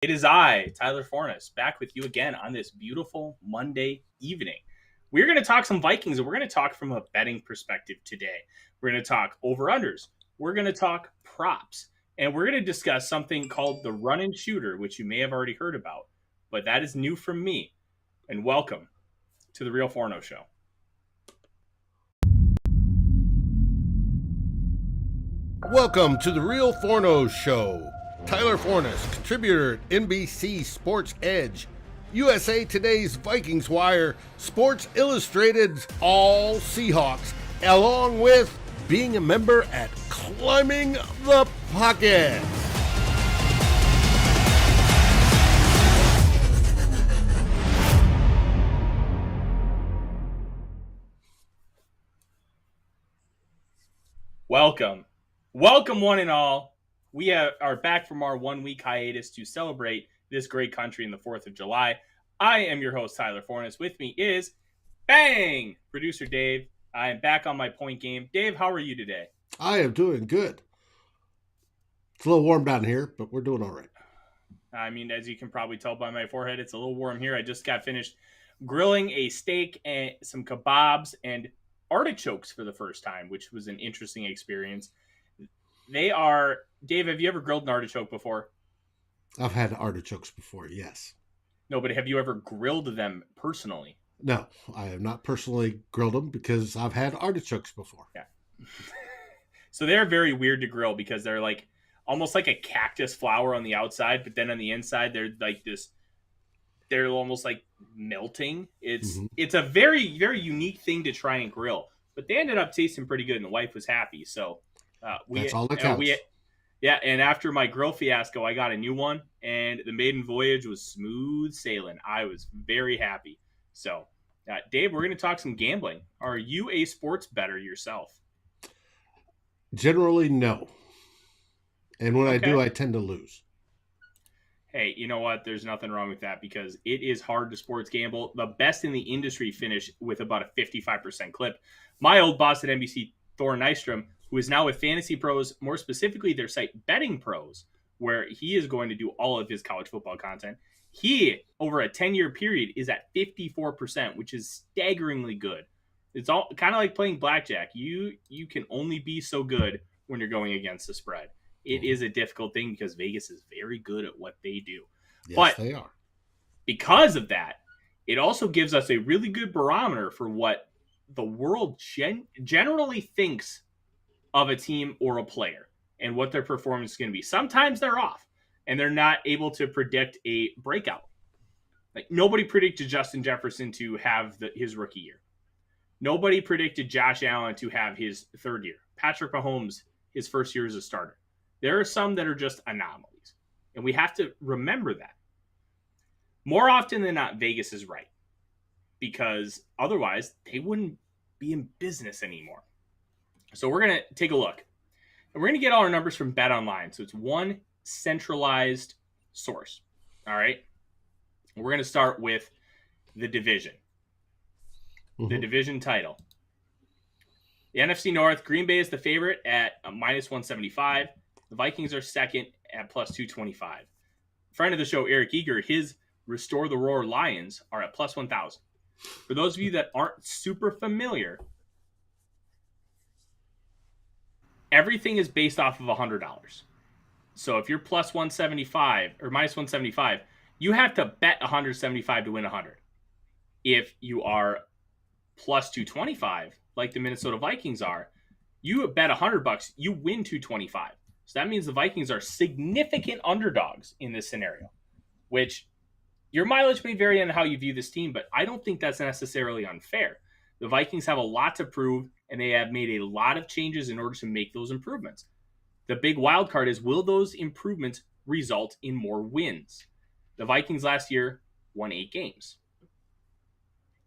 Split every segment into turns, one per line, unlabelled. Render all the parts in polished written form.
It is I, Tyler Forness, back with you again on this beautiful Monday evening. We're going to talk some Vikings, and we're going to talk from a betting perspective today. We're going to talk over-unders. We're going to talk props. And we're going to discuss something called the run and shooter, which you may have already heard about. But that is new from me. And welcome to the Real Forno Show.
Welcome to the Real Forno Show. Tyler Forness, contributor at NBC Sports Edge, USA Today's Vikings Wire, Sports Illustrated's All Seahawks, along with being a member at Climbing the Pocket.
Welcome. Welcome, one and all. We are back from our 1 week hiatus to celebrate this great country in the 4th of July. I am your host, Tyler Forness. With me is Bang! Producer Dave. I am back on my point game. Dave, how are you today?
I am doing good. It's a little warm down here, but we're doing all right.
I mean, as you can probably tell by my forehead, it's a little warm here. I just got finished grilling a steak and some kebabs and artichokes for the first time, which was an interesting experience. They are... Dave, have you ever grilled an artichoke before?
I've had artichokes before, yes.
No, but have you ever grilled them personally?
No, I have not personally grilled them because I've had artichokes before.
Yeah. So they're very weird to grill because they're like almost like a cactus flower on the outside, but then on the inside they're like this. They're almost like melting. It's a very, very unique thing to try and grill, but they ended up tasting pretty good, and the wife was happy. So
that's all that counts.
Yeah, and after my grill fiasco, I got a new one, and the maiden voyage was smooth sailing. I was very happy. So, Dave, we're going to talk some gambling. Are you a sports bettor yourself?
Generally, no. And when I do, I tend to lose.
Hey, you know what? There's nothing wrong with that because it is hard to sports gamble. The best in the industry finish with about a 55% clip. My old boss at NBC, Thor Nystrom, who is now with Fantasy Pros, more specifically their site Betting Pros, where he is going to do all of his college football content. He, over a 10-year period, is at 54%, which is staggeringly good. It's all kind of like playing blackjack. You can only be so good when you're going against the spread. It is a difficult thing because Vegas is very good at what they do.
Yes,
but
they are.
Because of that, it also gives us a really good barometer for what the world generally thinks of a team or a player and what their performance is going to be. Sometimes they're off and they're not able to predict a breakout. Like nobody predicted Justin Jefferson to have his rookie year. Nobody predicted Josh Allen to have his third year. Patrick Mahomes, his first year as a starter. There are some that are just anomalies, and we have to remember that. More often than not, Vegas is right because otherwise they wouldn't be in business anymore. So we're going to take a look. And we're going to get all our numbers from BetOnline. So it's one centralized source. All right. We're going to start with the division. The division title. The NFC North, Green Bay is the favorite at minus 175. The Vikings are second at plus 225. Friend of the show, Eric Eager, his Restore the Roar Lions are at plus 1,000. For those of you that aren't super familiar, everything is based off of $100. So if you're plus 175 or minus 175, you have to bet 175 to win 100. If you are plus 225, like the Minnesota Vikings are, you bet $100, you win 225. So that means the Vikings are significant underdogs in this scenario, which your mileage may vary on how you view this team, but I don't think that's necessarily unfair. The Vikings have a lot to prove, and they have made a lot of changes in order to make those improvements. The big wild card is, will those improvements result in more wins? The Vikings last year won 8 games.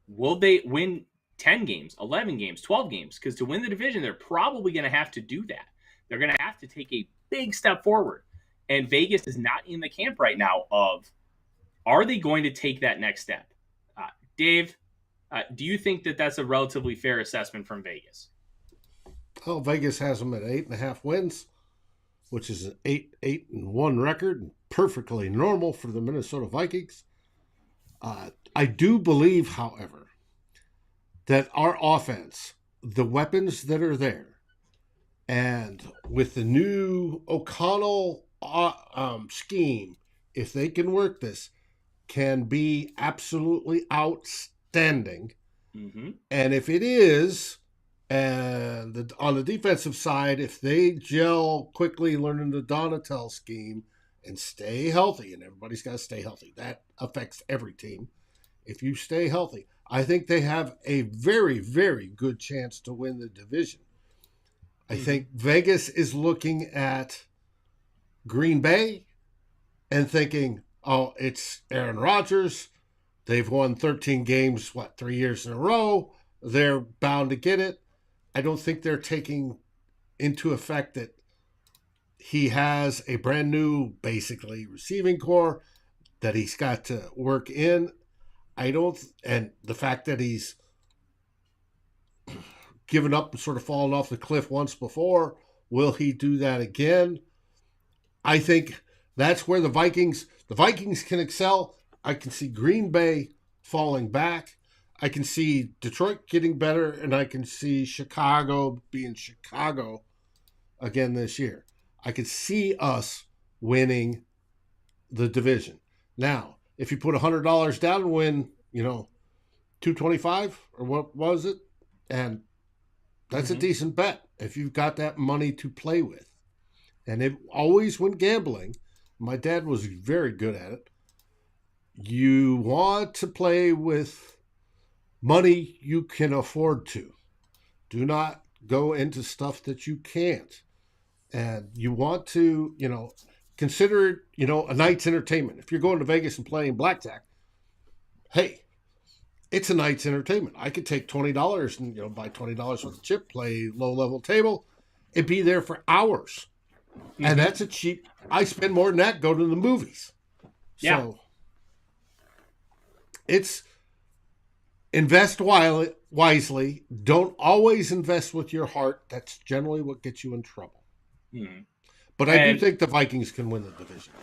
Will they win 10 games, 11 games, 12 games? Because to win the division, they're probably going to have to do that. They're going to have to take a big step forward. And Vegas is not in the camp right now of, are they going to take that next step? Dave, do you think that that's a relatively fair assessment from Vegas?
Oh, Vegas has them at 8.5 wins. which is an 8-1 record, perfectly normal for the Minnesota Vikings. I do believe, however, that our offense, the weapons that are there, and with the new O'Connell scheme, if they can work this, can be absolutely outstanding.
Mm-hmm.
And if it is, and on the defensive side, if they gel quickly learning the Donatel scheme and stay healthy, and everybody's got to stay healthy, that affects every team. If you stay healthy, I think they have a very, very good chance to win the division. I think Vegas is looking at Green Bay and thinking, oh, it's Aaron Rodgers. They've won 13 games, 3 years in a row. They're bound to get it. I don't think they're taking into effect that he has a brand new, basically, receiving core that he's got to work in. And the fact that he's given up and sort of fallen off the cliff once before, will he do that again? I think that's where the Vikings can excel. I can see Green Bay falling back. I can see Detroit getting better, and I can see Chicago being Chicago again this year. I could see us winning the division. Now, if you put $100 down and win, $225 or what was it? And that's a decent bet if you've got that money to play with. And it always, when gambling, my dad was very good at it. You want to play with money you can afford to. Do not go into stuff that you can't. And you want to, consider it, a night's entertainment. If you're going to Vegas and playing blackjack, hey, it's a night's entertainment. I could take $20 and, buy $20 worth of chip, play low-level table, and be there for hours. Mm-hmm. And that's I spend more than that, go to the movies.
Yeah.
So it's invest wisely. Don't always invest with your heart. That's generally what gets you in trouble.
Mm-hmm.
But I do think the Vikings can win the division.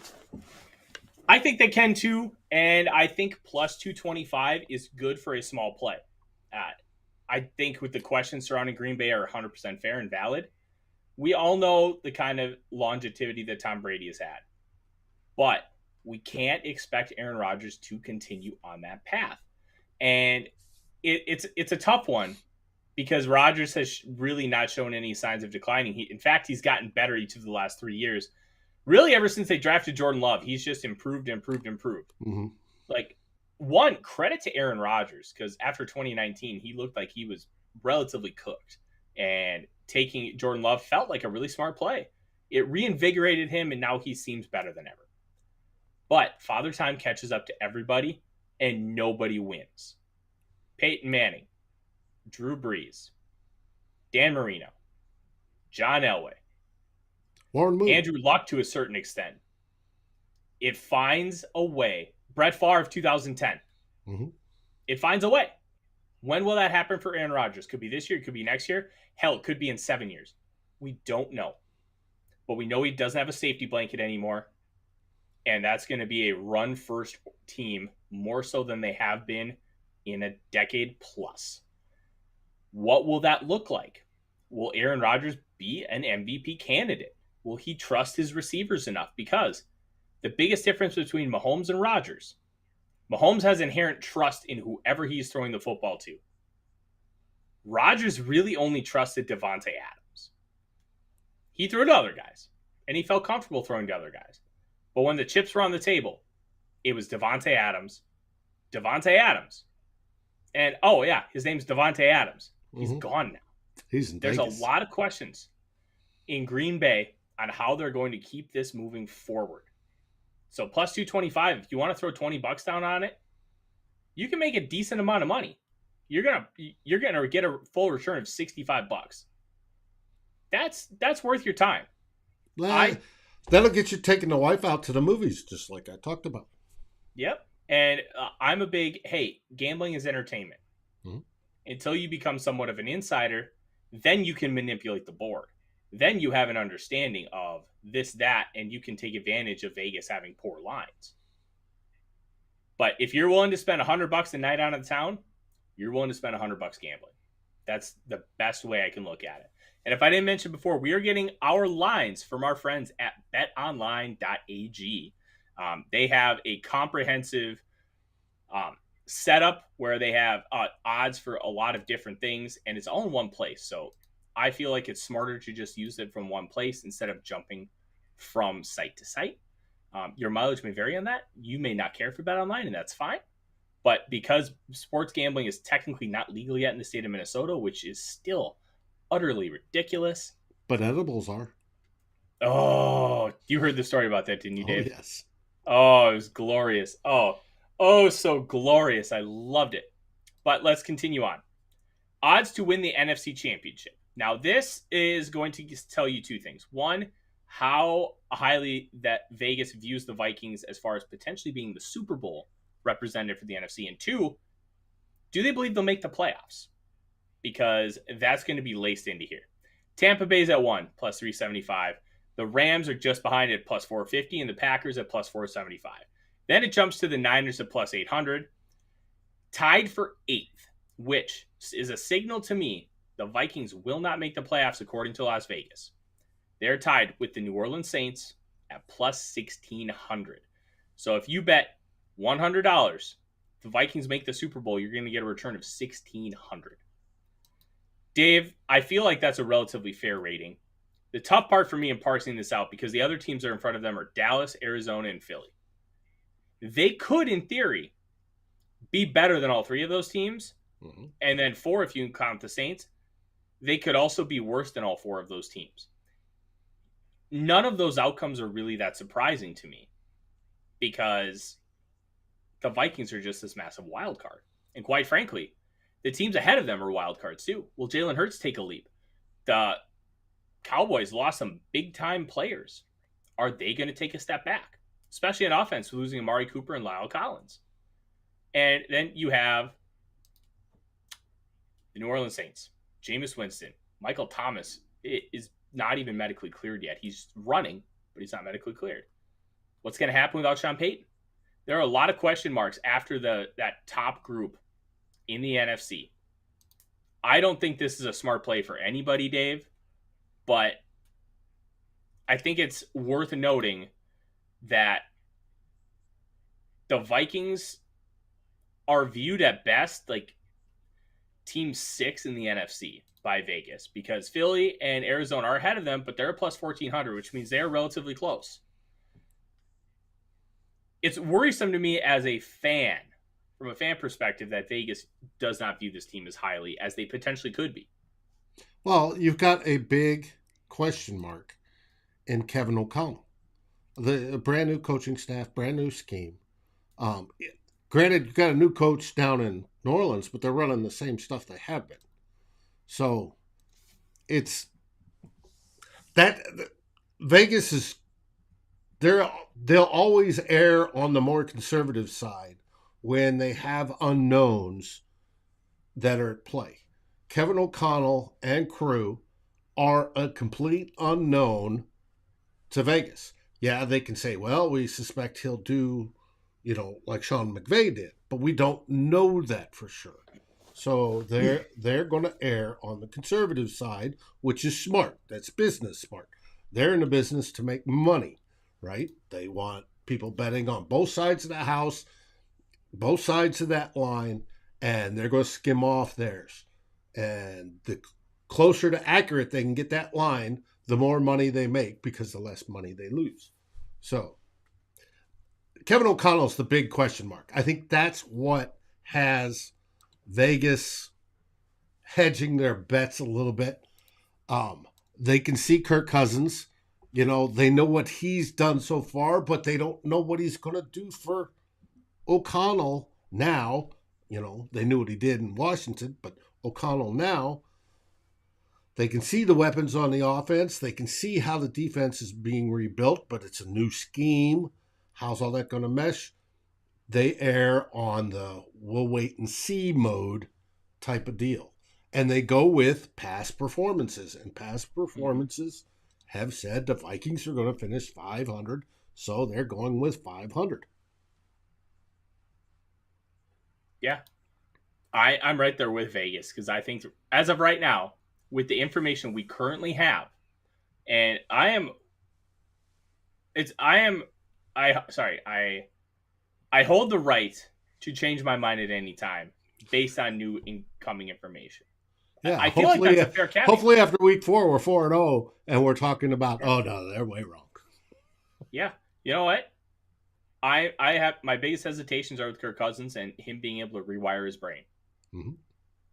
I think they can too, and I think plus 225 is good for a small play. I think with the questions surrounding Green Bay are 100% fair and valid. We all know the kind of longevity that Tom Brady has had, but we can't expect Aaron Rodgers to continue on that path. And it's a tough one because Rodgers has really not shown any signs of declining. In fact, he's gotten better each of the last 3 years. Really, ever since they drafted Jordan Love, he's just improved.
Mm-hmm.
One, credit to Aaron Rodgers, because after 2019, he looked like he was relatively cooked. And taking Jordan Love felt like a really smart play. It reinvigorated him, and now he seems better than ever. But Father Time catches up to everybody, and nobody wins. Peyton Manning, Drew Brees, Dan Marino, John Elway,
Warren Moon,
Andrew Luck to a certain extent. It finds a way. Brett Favre of 2010.
Mm-hmm.
It finds a way. When will that happen for Aaron Rodgers? Could be this year. It could be next year. Hell, it could be in 7 years. We don't know. But we know he doesn't have a safety blanket anymore. And that's going to be a run-first team more so than they have been in a decade plus. What will that look like? Will Aaron Rodgers be an MVP candidate? Will he trust his receivers enough? Because the biggest difference between Mahomes and Rodgers, Mahomes has inherent trust in whoever he's throwing the football to. Rodgers really only trusted Devontae Adams. He threw to other guys, and he felt comfortable throwing to other guys. But when the chips were on the table, it was Devontae Adams. And, oh, yeah, his name's Devontae Adams. He's gone now. There's
Vegas.
A lot of questions in Green Bay on how they're going to keep this moving forward. So plus 225, if you want to throw $20 down on it, you can make a decent amount of money. You're gonna get a full return of $65. That's worth your time.
That'll get you taking the wife out to the movies, just like I talked about.
Yep. And I'm a big, gambling is entertainment.
Mm-hmm.
Until you become somewhat of an insider, then you can manipulate the board. then you have an understanding of this, that, and you can take advantage of Vegas having poor lines. But if you're willing to spend $100 a night out of town, you're willing to spend $100 gambling. That's the best way I can look at it. And if I didn't mention before, we are getting our lines from our friends at betonline.ag. They have a comprehensive setup where they have odds for a lot of different things, and it's all in one place. So I feel like it's smarter to just use it from one place instead of jumping from site to site. Your mileage may vary on that. You may not care for Bet Online, and that's fine. But because sports gambling is technically not legal yet in the state of Minnesota, which is still utterly ridiculous.
But edibles are.
Oh, you heard the story about that, didn't you, Dave?
Oh, yes.
Oh, it was glorious. Oh, so glorious. I loved it. But let's continue on. Odds to win the NFC Championship. Now, this is going to tell you two things. One, how highly that Vegas views the Vikings as far as potentially being the Super Bowl representative for the NFC. And two, do they believe they'll make the playoffs? Because that's going to be laced into here. Tampa Bay's at 1, plus 375. The Rams are just behind it at plus 450, and the Packers at plus 475. Then it jumps to the Niners at plus 800. Tied for 8th, which is a signal to me the Vikings will not make the playoffs according to Las Vegas. They're tied with the New Orleans Saints at plus 1,600. So if you bet $100, the Vikings make the Super Bowl, you're going to get a return of 1,600. Dave, I feel like that's a relatively fair rating. The tough part for me in parsing this out, because the other teams that are in front of them are Dallas, Arizona, and Philly. They could, in theory, be better than all three of those teams. Mm-hmm. And then 4, if you can count the Saints, they could also be worse than all 4 of those teams. None of those outcomes are really that surprising to me, because the Vikings are just this massive wild card. And quite frankly, the teams ahead of them are wild cards too. Will Jalen Hurts take a leap? The Cowboys lost some big-time players. Are they going to take a step back? Especially on offense, losing Amari Cooper and Lyle Collins. And then you have the New Orleans Saints, Jameis Winston. Michael Thomas is not even medically cleared yet. He's running, but he's not medically cleared. What's going to happen without Sean Payton? There are a lot of question marks after that top group in the NFC. I don't think this is a smart play for anybody, Dave, but I think it's worth noting that the Vikings are viewed at best like team 6 in the NFC by Vegas, because Philly and Arizona are ahead of them, but they're plus 1,400, which means they're relatively close. It's worrisome to me as a fan, from a fan perspective, that Vegas does not view this team as highly as they potentially could be.
Well, you've got a big question mark in Kevin O'Connell. The brand new coaching staff, brand new scheme. Granted, you've got a new coach down in New Orleans, but they're running the same stuff they have been. So it's that Vegas is they'll always err on the more conservative side when they have unknowns that are at play. Kevin O'Connell and crew are a complete unknown to Vegas. Yeah, they can say, well, we suspect he'll do, like Sean McVay did, but we don't know that for sure. So they're going to err on the conservative side, which is smart. That's business smart. They're in the business to make money, right? They want people betting on both sides of the house, both sides of that line, and they're going to skim off theirs. And the closer to accurate they can get that line, the more money they make, because the less money they lose. So Kevin O'Connell's the big question mark. I think that's what has Vegas hedging their bets a little bit. They can see Kirk Cousins. They know what he's done so far, but they don't know what he's going to do for O'Connell now. They knew what he did in Washington, but O'Connell now, they can see the weapons on the offense. They can see how the defense is being rebuilt, but it's a new scheme. How's all that going to mesh? They err on the we'll wait and see mode type of deal. And they go with past performances. And past performances have said the Vikings are going to finish 500, so they're going with 500.
Yeah. I'm right there with Vegas because I think as of right now, with the information we currently have, and I hold the right to change my mind at any time based on new incoming information.
Yeah,
I feel like that's a fair caveat.
Hopefully after week 4, we're 4-0, and we're talking about, oh, no, they're way wrong.
Yeah. You know what? I have my biggest hesitations are with Kirk Cousins and him being able to rewire his brain.
Mm-hmm.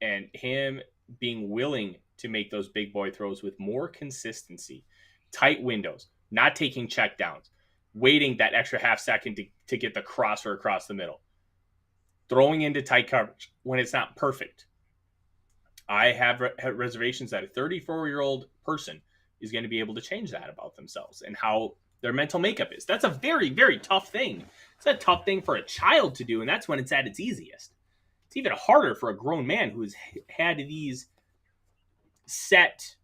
And him being willing to make those big boy throws with more consistency, tight windows, not taking check downs, waiting that extra half second to get the crosser across the middle, throwing into tight coverage when it's not perfect. I have reservations that a 34-year-old person is going to be able to change that about themselves and how their mental makeup is. That's a very, very tough thing. It's a tough thing for a child to do, and that's when it's at its easiest. It's even harder for a grown man who's had these set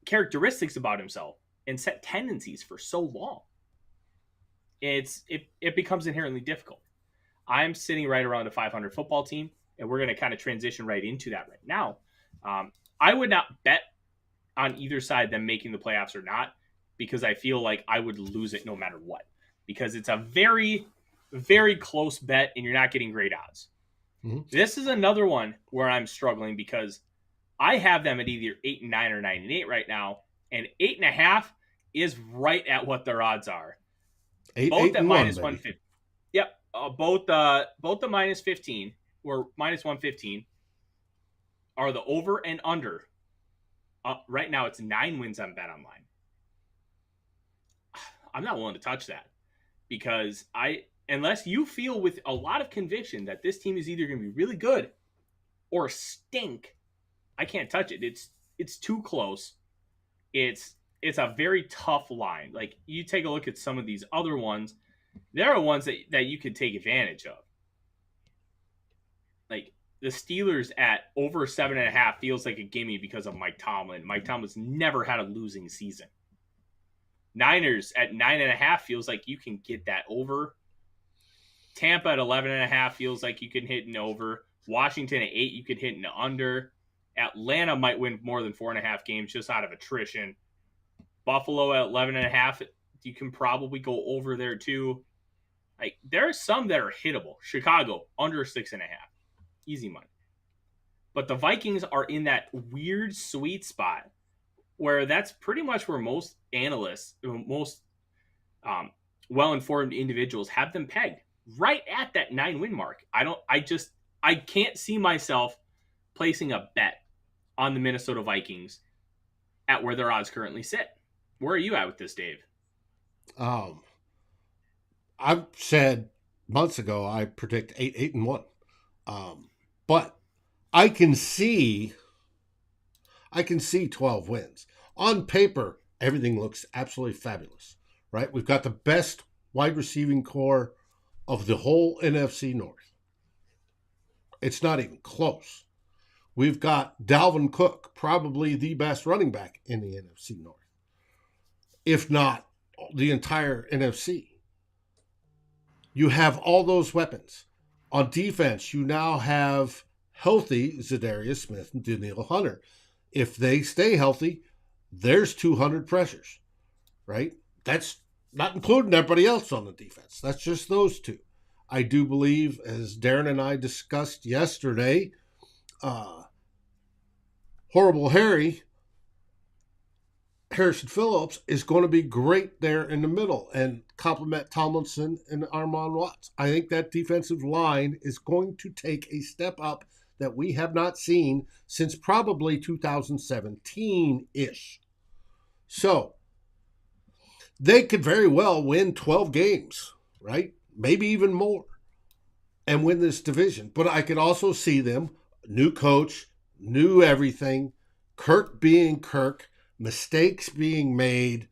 characteristics about himself and set tendencies for so long. It becomes inherently difficult. I'm sitting right around a 500 football team, and we're going to kind of transition right into that right now. I would not bet on either side them making the playoffs or not, because I feel like I would lose it no matter what, because it's a very, very close bet and you're not getting great odds. Mm-hmm. This is another one where I'm struggling because I have them at either 8-9 or 9-8 right now, and 8.5 is right at what their odds are. Both at minus 150. Yep, both the minus 15 or minus 115 are the over and under. Right now, it's 9 wins on BetOnline. I'm not willing to touch that because unless you feel with a lot of conviction that this team is either going to be really good or stink, I can't touch it. It's too close. It's a very tough line. Like, you take a look at some of these other ones, there are ones that you could take advantage of. Like, the Steelers at over 7.5 feels like a gimme because of Mike Tomlin. Mike Tomlin's never had a losing season. Niners at 9.5 feels like you can get that over. Tampa at 11.5 feels like you can hit an over. Washington at 8, you could hit an under. Atlanta might win more than 4.5 games just out of attrition. Buffalo at 11.5, you can probably go over there too. Like, there are some that are hittable. Chicago under 6.5, easy money. But the Vikings are in that weird sweet spot where that's pretty much where most analysts, most well-informed individuals have them pegged, right at that 9-win mark. I can't see myself placing a bet on the Minnesota Vikings at where their odds currently sit. Where are you at with this, Dave?
I've said months ago I predict 8-1. But I can see 12 wins. On paper, everything looks absolutely fabulous, right? We've got the best wide receiving core of the whole NFC North. It's not even close. We've got Dalvin Cook, probably the best running back in the NFC North, if not the entire NFC. You have all those weapons. On defense, you now have healthy Zadarius Smith and Danielle Hunter. If they stay healthy, there's 200 pressures, right? That's not including everybody else on the defense. That's just those two. I do believe, as Darren and I discussed yesterday, Horrible Harry, Harrison Phillips, is going to be great there in the middle and complement Tomlinson and Armon Watts. I think that defensive line is going to take a step up that we have not seen since probably 2017-ish. So they could very well win 12 games, right? Maybe even more, and win this division. But I could also see them, new coach, new everything, Kirk being Kirk, mistakes being made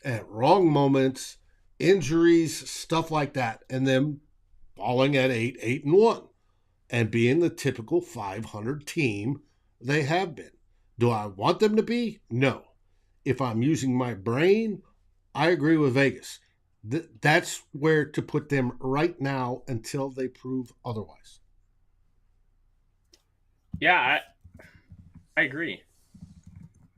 at wrong moments, injuries, stuff like that, and them falling at 8-1, and being the typical 500 team They have been. Do I want them to be? No. If I'm using my brain, I agree with Vegas. That's where to put them right now until they prove otherwise.
Yeah, I agree.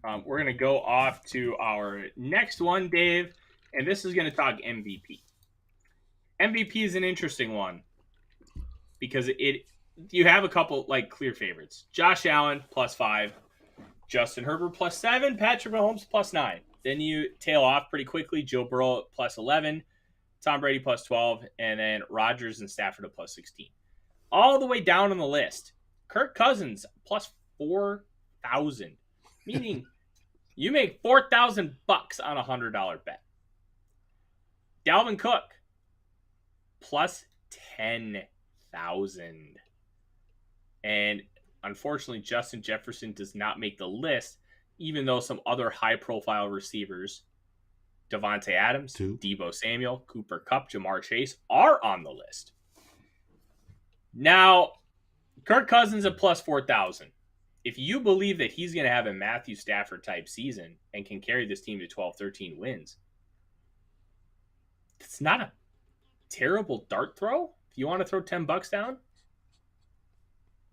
We're going to go off to our next one, Dave, and this is going to talk MVP. MVP is an interesting one because you have a couple like clear favorites. Josh Allen +5, Justin Herbert +7, Patrick Mahomes +9. Then you tail off pretty quickly. Joe Burrow +11, Tom Brady +12, and then Rodgers and Stafford at +16. All the way down on the list, Kirk Cousins +4,000, meaning you make $4,000 on a $100 bet. Dalvin Cook +10,000, and unfortunately, Justin Jefferson does not make the list, even though some other high-profile receivers, Devontae Adams, Deebo Samuel, Cooper Kupp, Jamar Chase, are on the list. Now, Kirk Cousins at +4,000. If you believe that he's going to have a Matthew Stafford-type season and can carry this team to 12, 13 wins, it's not a terrible dart throw. If you want to throw $10 down,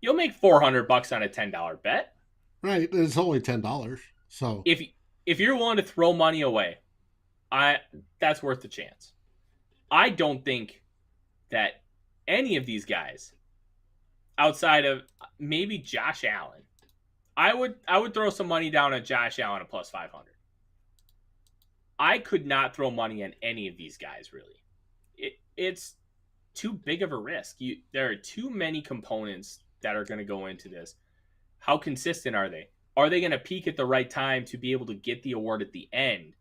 you'll make $400 on a $10 bet.
Right, it's only $10. So
if you're willing to throw money away, that's worth the chance. I don't think that any of these guys, outside of maybe Josh Allen, I would throw some money down on Josh Allen at +500. I could not throw money on any of these guys, really. It's too big of a risk. There are too many components that are going to go into this. How consistent are they? Are they going to peak at the right time to be able to get the award at the end?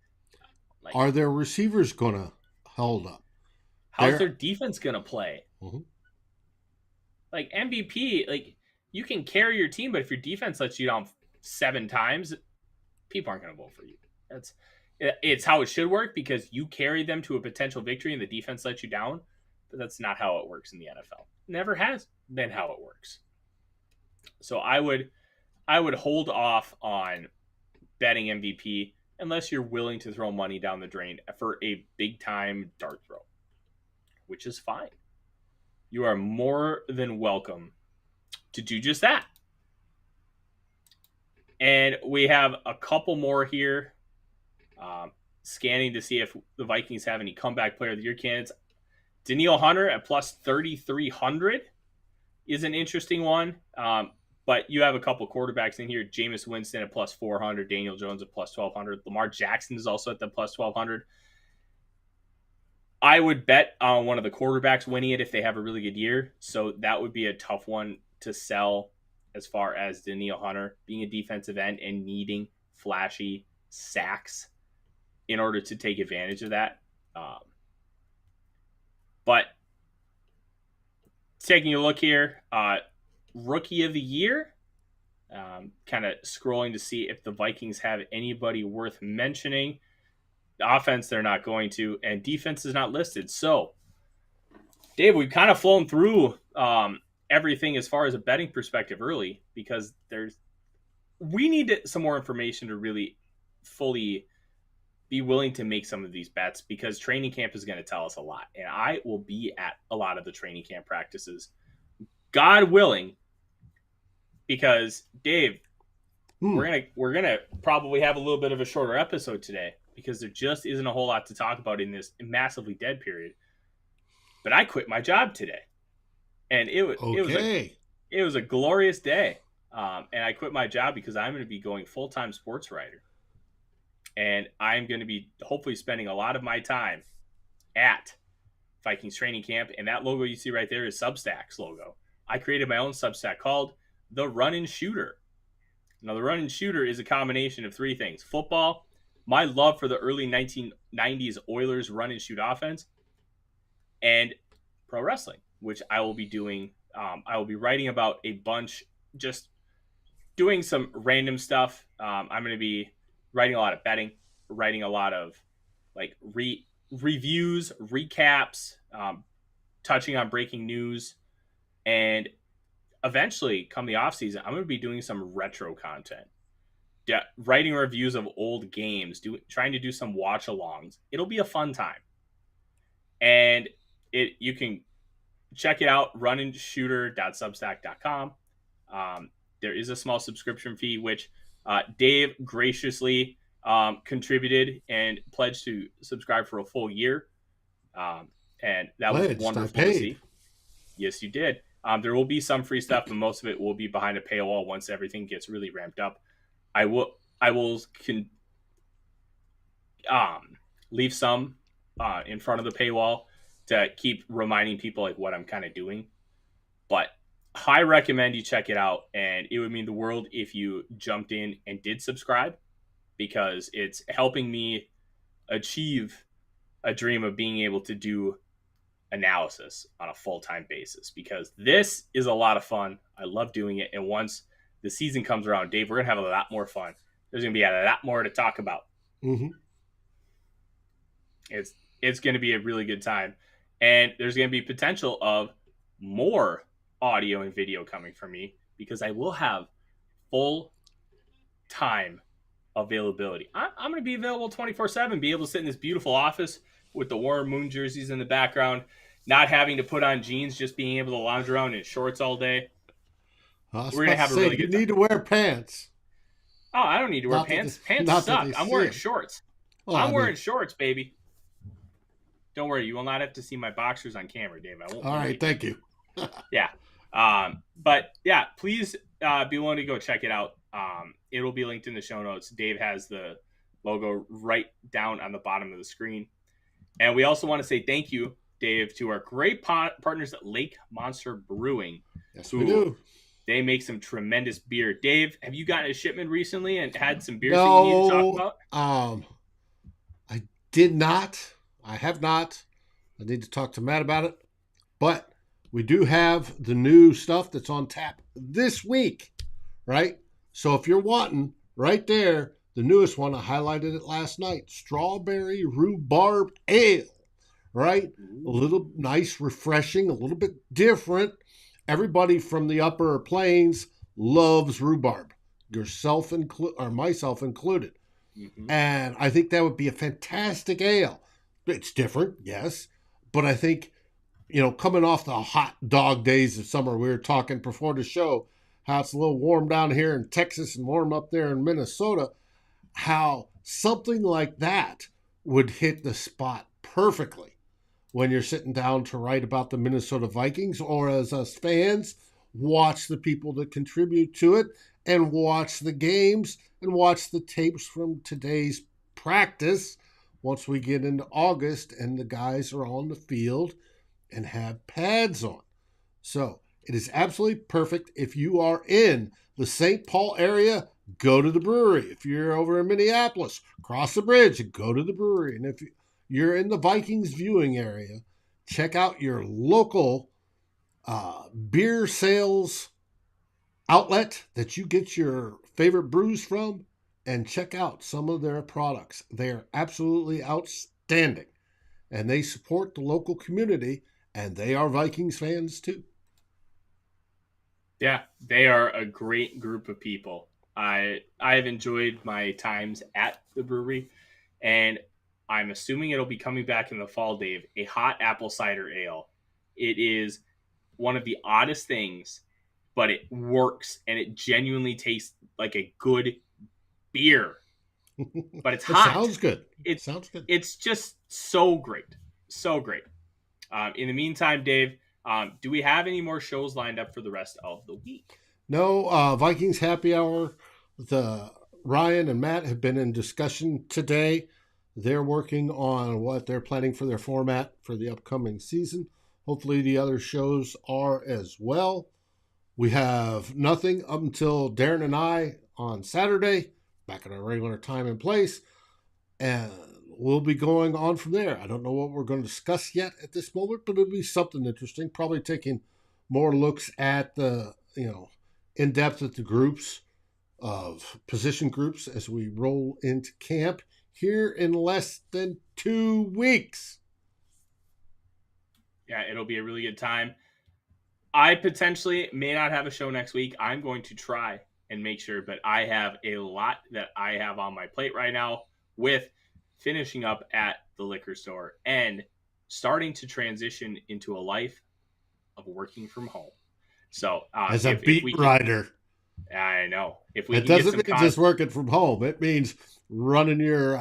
Are their receivers going to hold up?
How's their defense going to play?
Mm-hmm.
Like MVP, like you can carry your team, but if your defense lets you down 7 times, people aren't going to vote for you. It's how it should work because you carry them to a potential victory and the defense lets you down. But that's not how it works in the NFL. Never has been how it works. So I would hold off on betting MVP unless you're willing to throw money down the drain for a big time dart throw, which is fine. You are more than welcome to do just that. And we have a couple more here. Scanning to see if the Vikings have any comeback player of the year candidates. Danielle Hunter at +3,300 is an interesting one. But you have a couple quarterbacks in here. Jameis Winston at +400, Daniel Jones at +1,200. Lamar Jackson is also at the +1,200. I would bet on one of the quarterbacks winning it if they have a really good year. So that would be a tough one to sell as far as Danielle Hunter being a defensive end and needing flashy sacks in order to take advantage of that. But taking a look here, Rookie of the Year, kind of scrolling to see if the Vikings have anybody worth mentioning. The offense, they're not going to, and defense is not listed. So, Dave, we've kind of flown through everything as far as a betting perspective early because we need some more information to really fully be willing to make some of these bets because training camp is going to tell us a lot. And I will be at a lot of the training camp practices, God willing, because Dave, we're gonna probably have a little bit of a shorter episode today because there just isn't a whole lot to talk about in this massively dead period. But I quit my job today, and it was a glorious day. And I quit my job because I'm going to be going full-time sports writer. And I'm going to be hopefully spending a lot of my time at Vikings training camp. And that logo you see right there is Substack's logo. I created my own Substack called The Run and Shooter. Now, the Run and Shooter is a combination of 3 things. Football, my love for the early 1990s Oilers run and shoot offense, and pro wrestling, which I will be doing. I will be writing about a bunch, just doing some random stuff. I'm going to be writing a lot of betting, writing a lot of like reviews, recaps, touching on breaking news. And eventually, come the off season, I'm going to be doing some retro content, writing reviews of old games, trying to do some watch alongs. It'll be a fun time, and you can check it out, runandshooter.substack.com. There is a small subscription fee, which Dave graciously contributed and pledged to subscribe for a full year. And that was wonderful to see. Yes, you did. There will be some free stuff, but most of it will be behind a paywall once everything gets really ramped up. I will leave some in front of the paywall to keep reminding people like what I'm kind of doing. But I recommend you check it out, and it would mean the world if you jumped in and did subscribe, because it's helping me achieve a dream of being able to do analysis on a full-time basis, because this is a lot of fun. I love doing it, and once the season comes around, Dave, we're gonna have a lot more fun. There's gonna be a lot more to talk about.
Mm-hmm.
It's gonna be a really good time, and there's gonna be potential of more audio and video coming from me, because I will have full time availability. I'm going to be available 24/7, be able to sit in this beautiful office with the Warren Moon jerseys in the background, not having to put on jeans, just being able to lounge around in shorts all day.
We're going to have a really good time. You need to wear pants.
Oh, I don't need to wear pants. Pants suck. I'm wearing shorts. I'm wearing shorts, baby. Don't worry. You will not have to see my boxers on camera, Dave. I won't.
All right. Thank you.
Yeah. But yeah, please be willing to go check it out. It'll be linked in the show notes. Dave has the logo right down on the bottom of the screen. And we also want to say thank you, Dave, to our great partners at Lake Monster Brewing.
Yes, we do.
They make some tremendous beer. Dave, have you gotten a shipment recently and had some beers that you need to talk
about? I did not. I have not. I need to talk to Matt about it. But we do have the new stuff that's on tap this week, right? So if you're wanting, right there, the newest one, I highlighted it last night, Strawberry Rhubarb Ale, right? A little nice, refreshing, a little bit different. Everybody from the upper plains loves rhubarb, myself included. Mm-hmm. And I think that would be a fantastic ale. It's different, yes, but I think, coming off the hot dog days of summer, we were talking before the show, how it's a little warm down here in Texas and warm up there in Minnesota, how something like that would hit the spot perfectly when you're sitting down to write about the Minnesota Vikings, or as us fans, watch the people that contribute to it and watch the games and watch the tapes from today's practice once we get into August and the guys are on the field and have pads on. So it is absolutely perfect. If you are in the St. Paul area, go to the brewery. If you're over in Minneapolis, cross the bridge and go to the brewery. And if you're in the Vikings viewing area, check out your local beer sales outlet that you get your favorite brews from, and check out some of their products. They are absolutely outstanding, and they support the local community, and they are Vikings fans too.
Yeah, they are a great group of people. I've enjoyed my times at the brewery, and I'm assuming it'll be coming back in the fall, Dave, a hot apple cider ale. It is one of the oddest things, but it works, and it genuinely tastes like a good beer. But it's hot.
Sounds good. Sounds good.
It's just so great. So great. In the meantime, Dave, do we have any more shows lined up for the rest of the week?
No, Vikings Happy Hour. Ryan and Matt have been in discussion today. They're working on what they're planning for their format for the upcoming season. Hopefully the other shows are as well. We have nothing up until Darren and I on Saturday, back at our regular time and place. And we'll be going on from there. I don't know what we're going to discuss yet at this moment, but it'll be something interesting. Probably taking more looks at the, in depth at the groups of position groups as we roll into camp here in less than 2 weeks.
Yeah, it'll be a really good time. I potentially may not have a show next week. I'm going to try and make sure, but I have a lot that I have on my plate right now with finishing up at the liquor store and starting to transition into a life of working from home. So
as a beat writer,
I know. If we
it doesn't mean just working from home. It means running your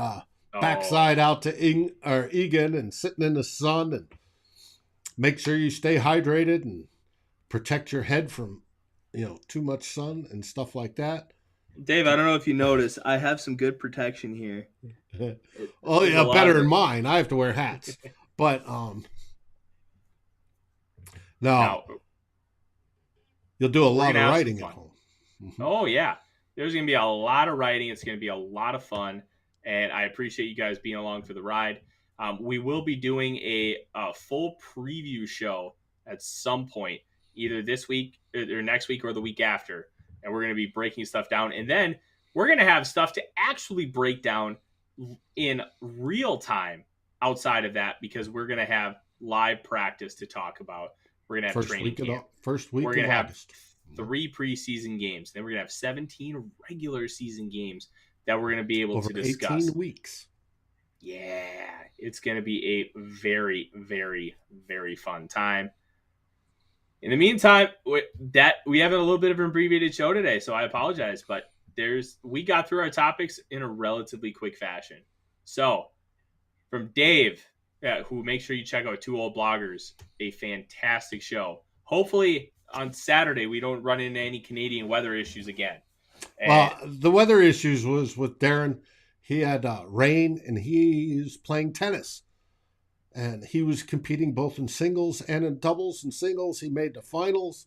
backside out to Egan and sitting in the sun and make sure you stay hydrated and protect your head from, too much sun and stuff like that.
Dave, I don't know if you noticed, I have some good protection here.
Oh yeah, better than mine. I have to wear hats. But no. You'll do a lot of writing at home.
Mm-hmm. Oh yeah. There's going to be a lot of writing. It's going to be a lot of fun. And I appreciate you guys being along for the ride. We will be doing a full preview show at some point, either this week or next week or the week after. And we're going to be breaking stuff down. And then we're going to have stuff to actually break down in real time outside of that, because we're going to have live practice to talk about. We're going to have training camp.
First week
we're going
of
to
August.
Have 3 preseason games. Then we're going to have 17 regular season games that we're going to be able to discuss.
18 weeks.
Yeah, it's going to be a very, very, very fun time. In the meantime, we have a little bit of an abbreviated show today, so I apologize, but we got through our topics in a relatively quick fashion. So, from Dave, who make sure you check out Two Old Bloggers, a fantastic show. Hopefully, on Saturday, we don't run into any Canadian weather issues again.
Well, the weather issues was with Darren. He had rain, and he's playing tennis. And he was competing both in singles and in doubles. In singles, he made the finals.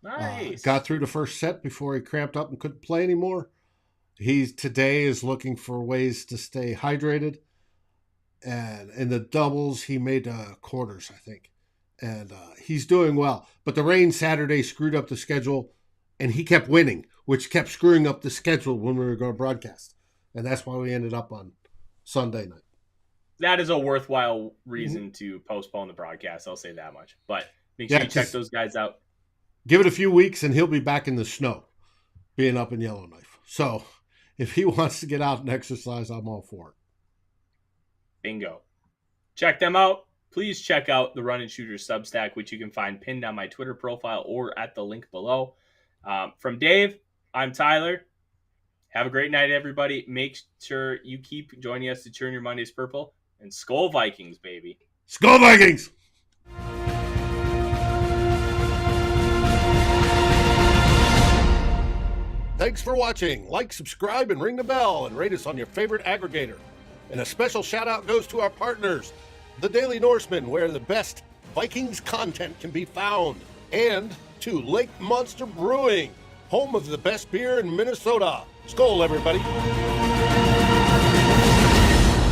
Nice.
Got through the first set before he cramped up and couldn't play anymore. He today is looking for ways to stay hydrated. And in the doubles, he made quarters, I think. And he's doing well. But the rain Saturday screwed up the schedule, and he kept winning, which kept screwing up the schedule when we were going to broadcast. And that's why we ended up on Sunday night.
That is a worthwhile reason to postpone the broadcast. I'll say that much. But make sure you check those guys out.
Give it a few weeks, and he'll be back in the snow, being up in Yellowknife. So if he wants to get out and exercise, I'm all for it.
Bingo. Check them out. Please check out the Run and Shooters Substack, which you can find pinned on my Twitter profile or at the link below. From Dave, I'm Tyler. Have a great night, everybody. Make sure you keep joining us to turn your Mondays purple. And Skol Vikings, baby.
Skol Vikings! Thanks for watching. Like, subscribe, and ring the bell, and rate us on your favorite aggregator. And a special shout out goes to our partners, The Daily Norseman, where the best Vikings content can be found, and to Lake Monster Brewing, home of the best beer in Minnesota. Skol, everybody.